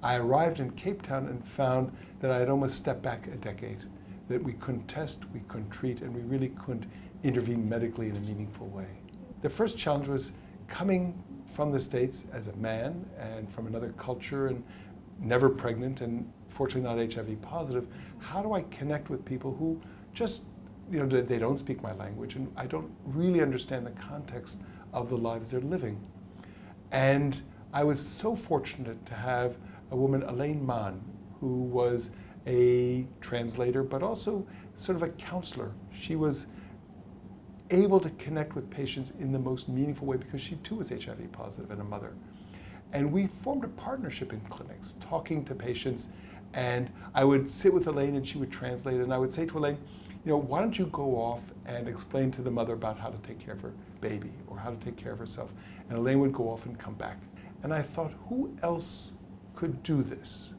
I arrived in Cape Town and found that I had almost stepped back a decade, that we couldn't test, we couldn't treat, and we really couldn't intervene medically in a meaningful way. The first challenge was coming from the States as a man and from another culture and never pregnant and fortunately not HIV positive. How do I connect with people who just, they don't speak my language and I don't really understand the context of the lives they're living? And I was so fortunate to have a woman, Elaine Mann, who was a translator, but also sort of a counselor. She was able to connect with patients in the most meaningful way because she too was HIV positive and a mother. And we formed a partnership in clinics, talking to patients, and I would sit with Elaine and she would translate, and I would say to Elaine, why don't you go off and explain to the mother about how to take care of her baby or how to take care of herself? And Elaine would go off and come back. And I thought, who else could do this?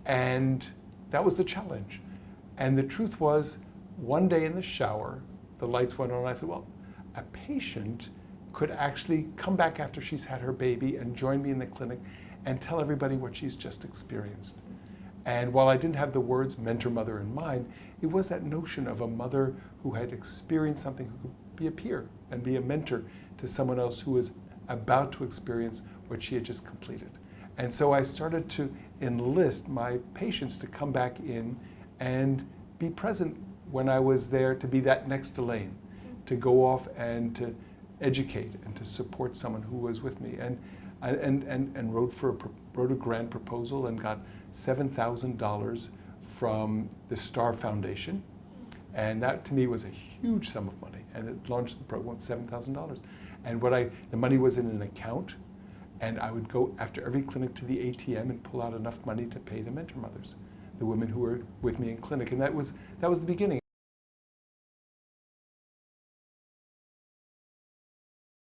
And that was the challenge. And the truth was, one day in the shower, the lights went on, and I thought, well, a patient could actually come back after she's had her baby and join me in the clinic and tell everybody what she's just experienced. And while I didn't have the words mentor mother in mind, it was that notion of a mother who had experienced something who could be a peer and be a mentor to someone else who was about to experience what she had just completed. And so I started to enlist my patients to come back in and be present when I was there, to be that next Elaine, to go off and to educate and to support someone who was with me. And wrote a grant proposal and got $7,000 from the Star Foundation. And that to me was a huge sum of money. And it launched the program with $7,000. And the money was in an account, and I would go after every clinic to the ATM and pull out enough money to pay the mentor mothers, the women who were with me in clinic. And that was the beginning.